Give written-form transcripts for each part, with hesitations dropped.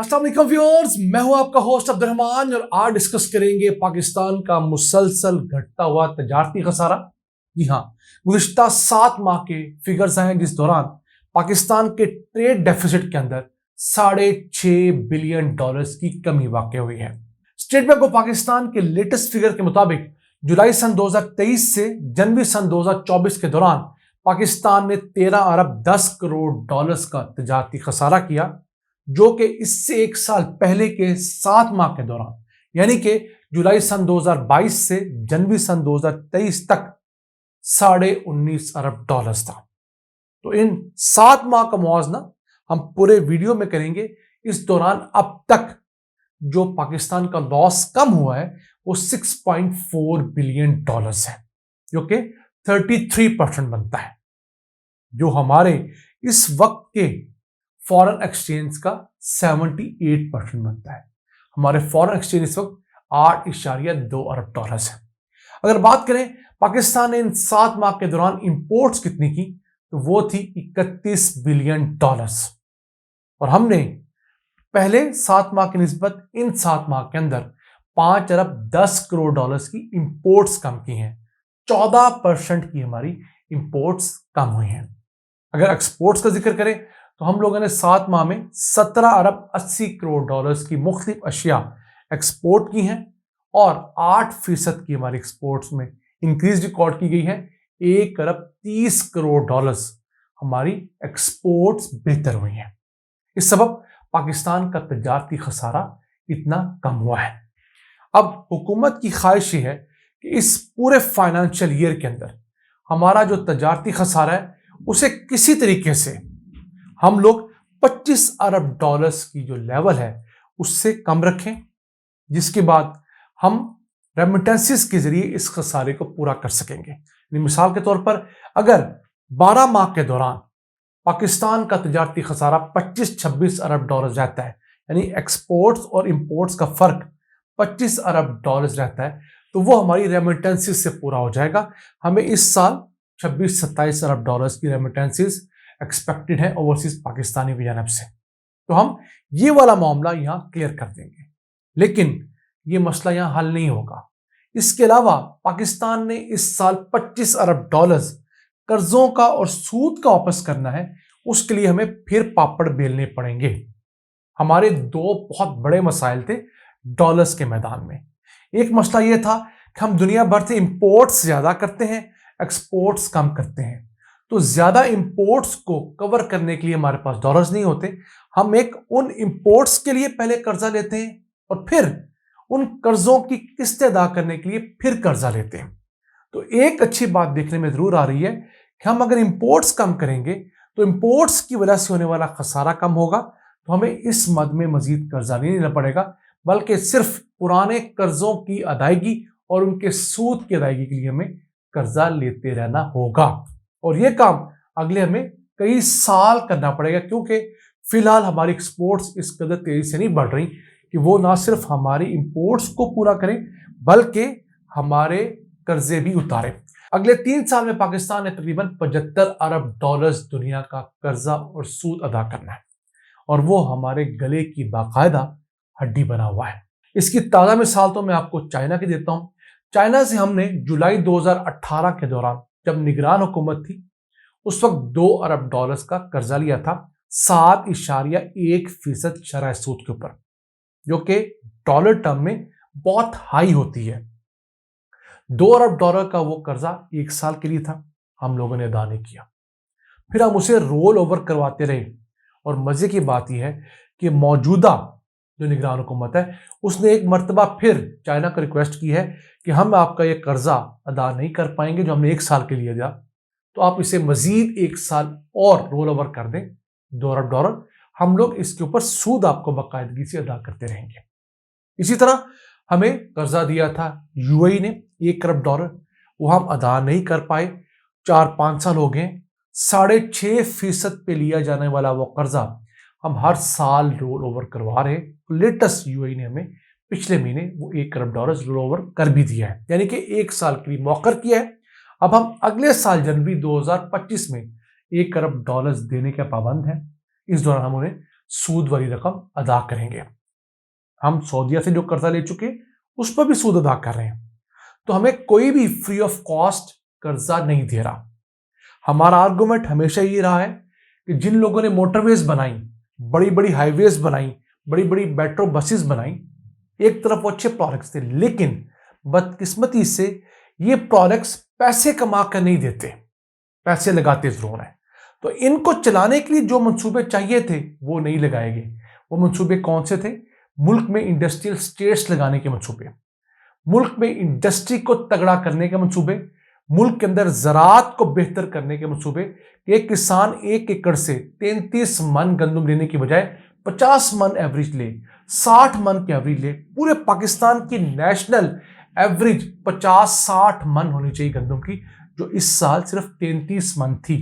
अस्सलाम वालेकुम व्यूअर्स, मैं हूं आपका होस्ट अब्दुर्रहमान और आज डिस्कस करेंगे पाकिस्तान का मुसलसल घटता हुआ तजारती खसारा। जी हां, गुज़िश्ता 7 माह के फिगर्स हैं जिस दौरान पाकिस्तान के ट्रेड डेफिसिट के अंदर $6.5 बिलियन की कमी वाक़ हुई है। स्टेट बैंक ऑफ पाकिस्तान के लेटेस्ट फिगर के मुताबिक जुलाई सन 2023 से जनवरी सन 2024 के दौरान पाकिस्तान ने 13 अरब 10 करोड़ डॉलर्स का तजारती खसारा किया, जो कि इससे एक साल पहले के 7 माह के दौरान यानी कि जुलाई सन 2022 से जनवरी सन 2023 तक $19.5 अरब था। तो इन 7 माह का मुआवजा हम पूरे वीडियो में करेंगे। इस दौरान अब तक जो पाकिस्तान का लॉस कम हुआ है वो $6.4 बिलियन है, जो कि 33% बनता है, जो हमारे इस वक्त के फॉरेन एक्सचेंज का 78% बनता है। हमारे फॉरेन एक्सचेंज इस वक्त $8.2 अरब है। अगर बात करें पाकिस्तान ने इन 7 माह के दौरान इंपोर्ट्स कितनी की, तो वो थी $31 बिलियन और हमने पहले 7 माह की निस्बत इन 7 माह के अंदर 5 अरब 10 करोड़ डॉलर्स की इंपोर्ट्स कम की हैं। 14% की हमारी इंपोर्ट्स कम हुई हैं। अगर एक्सपोर्ट्स का जिक्र करें तो हम लोगों ने 7 माह में 17 अरब 80 करोड़ डॉलर्स की मुख्तलिफ अशिया एक्सपोर्ट की हैं और 8% की हमारी एक्सपोर्ट्स में इंक्रीज रिकॉर्ड की गई है। 1 अरब 30 करोड़ डॉलर्स हमारी एक्सपोर्ट्स बेहतर हुई हैं। इस सबब पाकिस्तान का तजारती खसारा इतना कम हुआ है। अब हुकूमत की ख्वाहिश है कि इस पूरे फाइनेंशियल ईयर के अंदर हमारा जो तजारती खसारा है उसे किसी तरीके से हम लोग 25 अरब डॉलर्स की जो लेवल है उससे कम रखें, जिसके बाद हम रेमिटेंसेस के जरिए इस खसारे को पूरा कर सकेंगे। मिसाल के तौर पर अगर 12 माह के दौरान पाकिस्तान का तजारती खसारा 25-26 अरब डॉलर रहता है, यानी एक्सपोर्ट्स और इंपोर्ट्स का फर्क 25 अरब डॉलर रहता है, तो वो हमारी रेमिटेंसेस से पूरा हो जाएगा। हमें इस साल 26-27 अरब डॉलर्स की रेमिटेंसेस एक्सपेक्टेड है ओवरसीज पाकिस्तानी की जानब से। तो हम ये वाला मामला यहां क्लियर कर देंगे, लेकिन ये मसला यहां हल नहीं होगा। इसके अलावा पाकिस्तान ने इस साल 25 अरब डॉलर्स कर्जों का और सूद का वापस करना है। उसके लिए हमें फिर पापड़ बेलने पड़ेंगे। हमारे 2 बहुत बड़े मसाइल थे डॉलर्स के मैदान में। एक मसला यह था कि हम दुनिया भर से इंपोर्ट्स ज्यादा करते हैं, एक्सपोर्ट्स कम करते हैं। तो ज्यादा इंपोर्ट्स को कवर करने के लिए हमारे पास डॉलर्स नहीं होते। हम उन इंपोर्ट्स के लिए पहले कर्जा लेते हैं और फिर उन कर्जों की किस्तें अदा करने के लिए फिर कर्जा लेते हैं। तो एक अच्छी बात देखने में जरूर आ रही है कि हम अगर इंपोर्ट्स कम करेंगे तो इंपोर्ट्स की वजह से होने वाला खसारा कम होगा। तो हमें इस मद में मजीद कर्जा नहीं लेना पड़ेगा, बल्कि सिर्फ पुराने कर्जों की अदायगी और उनके सूद की अदायगी के लिए हमें कर्जा लेते रहना होगा। और यह काम अगले हमें कई साल करना पड़ेगा, क्योंकि फिलहाल हमारी एक्सपोर्ट्स इस कदर तेजी से नहीं बढ़ रही कि वो ना सिर्फ हमारी इंपोर्ट्स को पूरा करें बल्कि हमारे कर्जे भी उतारे। अगले 3 साल में पाकिस्तान ने तकरीबन 75 अरब डॉलर्स दुनिया का कर्जा और सूद अदा करना है, और वो हमारे गले की बाकायदा हड्डी बना हुआ है। इसकी ताज़ा मिसाल तो मैं आपको चाइना की देता हूं। चाइना से हमने जुलाई 2018 के दौरान जब निगरान हुकूमत थी उस वक्त 2 अरब डॉलर्स का कर्जा लिया था 7.1% शरह सूद के ऊपर, जो कि डॉलर टर्म में बहुत हाई होती है। 2 अरब डॉलर का वो कर्जा 1 साल के लिए था, हम लोगों ने अदा नहीं किया। फिर हम उसे रोल ओवर करवाते रहे, और मजे की बात यह है कि मौजूदा जो निगरान हुकूमत है उसने एक मरतबा फिर चाइना को रिक्वेस्ट की है कि हम आपका ये कर्जा अदा नहीं कर पाएंगे जो हमने 1 साल के लिए दिया, तो आप इसे मजीद 1 साल और रोल ओवर कर दें 2 अरब डॉलर। हम लोग इसके ऊपर सूद आपको बाकायदगी से अदा करते रहेंगे। इसी तरह हमें कर्जा दिया था यूएई ने 1 अरब डॉलर, वो हम अदा नहीं कर पाए। 4-5 साल हो गए। 6.5% पे लिया जाने वाला वो कर्जा हम हर साल रोल ओवर करवा रहे। लेटेस्ट यूएई ने हमें पिछले महीने वो 1 अरब डॉलर रोल ओवर कर भी दिया है, यानी कि 1 साल के लिए मौखर किया है। अब हम अगले साल जनवरी 2025 में $1 अरब देने के पाबंद हैं। इस दौरान हम उन्हें सूद वाली रकम अदा करेंगे। हम सऊदीया से जो कर्जा ले चुके उस पर भी सूद अदा कर रहे हैं, तो हमें कोई भी फ्री ऑफ कॉस्ट कर्जा नहीं दे रहा। हमारा आर्गुमेंट हमेशा ये रहा है कि जिन लोगों ने मोटरवेज बनाई, बड़ी बड़ी हाईवेज बनाई, बड़ी बड़ी मेट्रो बसेस बनाई, एक तरफ वो अच्छे प्रोडक्ट्स थे, लेकिन बदकिस्मती से ये प्रोडक्ट्स पैसे कमा कर नहीं देते, पैसे लगाते जरूर हैं। तो इनको चलाने के लिए जो मंसूबे चाहिए थे वो नहीं लगाए गए। वो मंसूबे कौन से थे? मुल्क में इंडस्ट्रियल स्टेट्स लगाने के मंसूबे, मुल्क में इंडस्ट्री को तगड़ा करने के मंसूबे, मुल्क के अंदर ज़राअत को बेहतर करने के मंसूबे। एक किसान 1 एकड़ से 33 मन गंदम लेने की बजाय 50 मन एवरेज ले, 60 मन की एवरेज ले। पूरे पाकिस्तान की नेशनल एवरेज 50-60 मन होनी चाहिए गंदम की, जो इस साल सिर्फ 33 मन थी।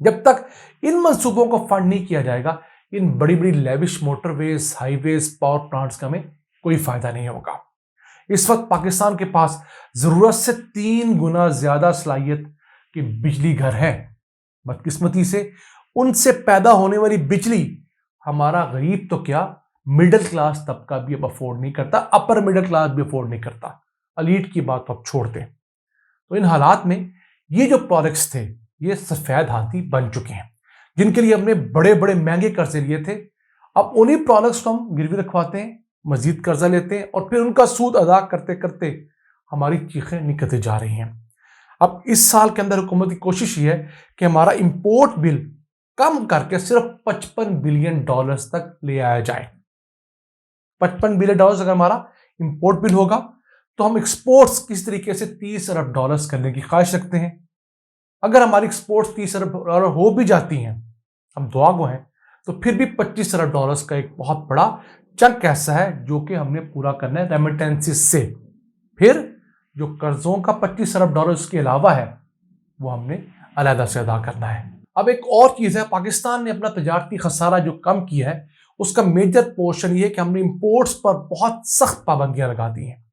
जब तक इन मंसूबों को फंड नहीं किया जाएगा, इन बड़ी बड़ी lavish motorways, highways, power plants का हमें कोई फायदा नहीं होगा। इस वक्त पाकिस्तान के पास जरूरत से 3 गुना ज्यादा सलाहियत के बिजली घर है। बदकिस्मती से उनसे पैदा होने वाली बिजली हमारा गरीब तो क्या, मिडिल क्लास तबका भी अब अफोर्ड नहीं करता, अपर मिडिल क्लास भी अफोर्ड नहीं करता। एलीट की बात तो अब छोड़ दें। तो इन हालात में ये जो प्रोडक्ट्स थे ये सफेद हाथी बन चुके हैं, जिनके लिए हमने बड़े बड़े महंगे कर्जे लिए थे। अब उन्हीं प्रोडक्ट्स को हम गिरवी रखवाते हैं, मजीद कर्जा लेते हैं और फिर उनका सूद अदा करते करते हमारी चीखें निकलती जा रही हैं। अब इस साल के अंदर हुकूमत की कोशिश ये है कि हमारा इंपोर्ट बिल कम करके सिर्फ $55 बिलियन तक ले आया जाए। $55 बिलियन अगर हमारा इंपोर्ट बिल होगा तो हम एक्सपोर्ट्स किस तरीके से $30 अरब करने की ख्वाहिश रखते हैं। अगर हमारी एक्सपोर्ट्स $30 अरब हो भी जाती हैं, हम दुआ गो हैं, तो फिर भी $25 अरब का एक बहुत बड़ा चंक ऐसा है जो कि हमने पूरा करना है रेमिटेंसेस से। फिर जो कर्जों का $25 अरब के अलावा है वो हमने अलहदा से अदा करना है। अब एक और चीज़ है, पाकिस्तान ने अपना तजारती खसारा जो कम किया है उसका मेजर पोर्शन ये है कि हमने इंपोर्ट्स पर बहुत सख्त पाबंदियां लगा दी हैं।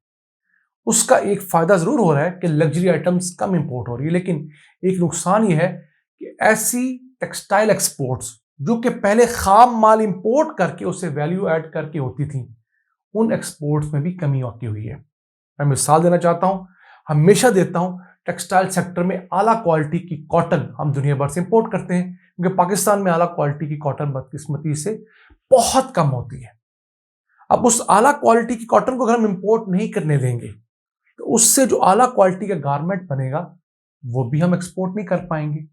उसका एक फायदा जरूर हो रहा है कि लग्जरी आइटम्स कम इंपोर्ट हो रही है, लेकिन एक नुकसान ये है कि ऐसी टेक्सटाइल एक्सपोर्ट्स जो कि पहले खाम माल इंपोर्ट करके उसे वैल्यू ऐड करके होती थी, उन एक्सपोर्ट्स में भी कमी आती हुई है। मैं मिसाल देना चाहता हूं, हमेशा देता हूं, टेक्सटाइल सेक्टर में आला क्वालिटी की कॉटन हम दुनिया भर से इंपोर्ट करते हैं, क्योंकि पाकिस्तान में आला क्वालिटी की कॉटन बदकिस्मती से बहुत कम होती है। अब उस आला क्वालिटी की कॉटन को अगर हम इंपोर्ट नहीं करने देंगे तो उससे जो आला क्वालिटी का गारमेंट बनेगा वो भी हम एक्सपोर्ट नहीं कर पाएंगे।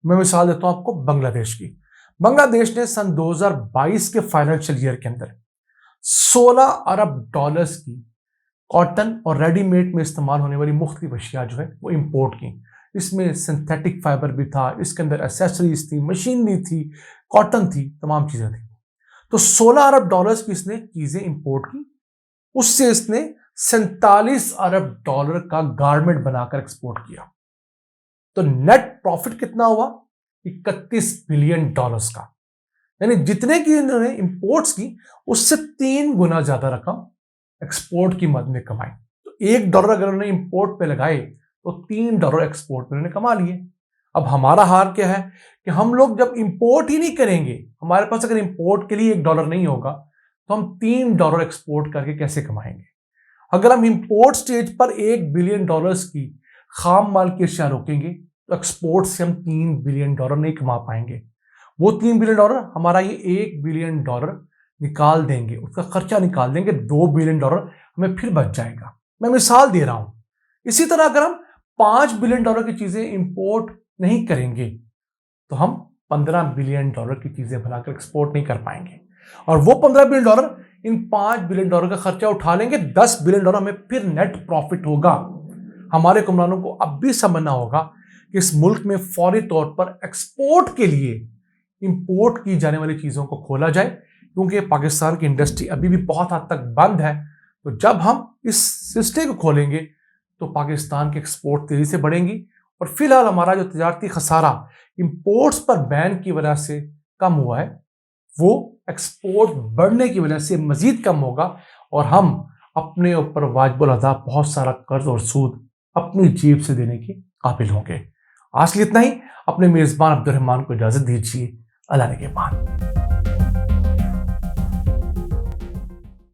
मैं मिसाल देता हूं आपको बांग्लादेश की। बांग्लादेश ने सन 2022 के फाइनेंशियल ईयर के अंदर $16 अरब की कॉटन और रेडीमेड में इस्तेमाल होने वाली मुख्तलिफ अशिया जो है वो इंपोर्ट की। इसमें सिंथेटिक फाइबर भी था, इसके अंदर एसेसरीज थी, मशीनरी थी, कॉटन थी, तमाम चीजें थी। तो $16 अरब की इसने चीजें इंपोर्ट की, उससे इसने $47 अरब का गारमेंट बनाकर एक्सपोर्ट किया। तो नेट प्रॉफिट कितना हुआ? $31 बिलियन का। यानी जितने की इन्होंने इंपोर्ट्स की उससे 3 गुना ज्यादा रकम एक्सपोर्ट की मद में कमाई। तो $1 अगर उन्होंने इंपोर्ट पे लगाए तो $3 एक्सपोर्ट में उन्होंने कमा लिए। अब हमारा हार क्या है कि हम लोग जब इंपोर्ट ही नहीं करेंगे, हमारे पास अगर इंपोर्ट के लिए $1 नहीं होगा तो हम $3 एक्सपोर्ट करके कैसे कमाएंगे? अगर हम इंपोर्ट स्टेज पर $1 बिलियन की खाम माल की अशिया रोकेंगे तो एक्सपोर्ट से हम $3 बिलियन नहीं कमा पाएंगे। वो $3 बिलियन हमारा ये $1 बिलियन निकाल देंगे, उसका खर्चा निकाल देंगे, $2 बिलियन हमें फिर बच जाएगा। मैं मिसाल दे रहा हूं। इसी तरह अगर हम $5 बिलियन की चीजें इंपोर्ट नहीं करेंगे तो हम $15 बिलियन की चीजें बनाकर एक्सपोर्ट नहीं कर पाएंगे, और वो $15 बिलियन इन $5 बिलियन का खर्चा उठा लेंगे, $10 बिलियन हमें फिर नेट प्रॉफिट होगा। हमारे हुक्मरानों को अब भी समझना होगा कि इस मुल्क में फौरी तौर पर एक्सपोर्ट के लिए इंपोर्ट की जाने वाली चीजों को खोला जाए, क्योंकि पाकिस्तान की इंडस्ट्री अभी भी बहुत हद तक बंद है। तो जब हम इस सिलसिले को खोलेंगे तो पाकिस्तान के एक्सपोर्ट तेजी से बढ़ेंगी, और फिलहाल हमारा जो तजारती खसारा इंपोर्ट्स पर बैन की वजह से कम हुआ है वो एक्सपोर्ट बढ़ने की वजह से मजीद कम होगा, और हम अपने ऊपर वाजिबुल अदा बहुत सारा कर्ज और सूद अपनी जेब से देने के काबिल होंगे। आज के लिए इतना ही। अपने मेजबान अब्दुर्रहमान को इजाजत दीजिए। अल्लाह ने के बाद।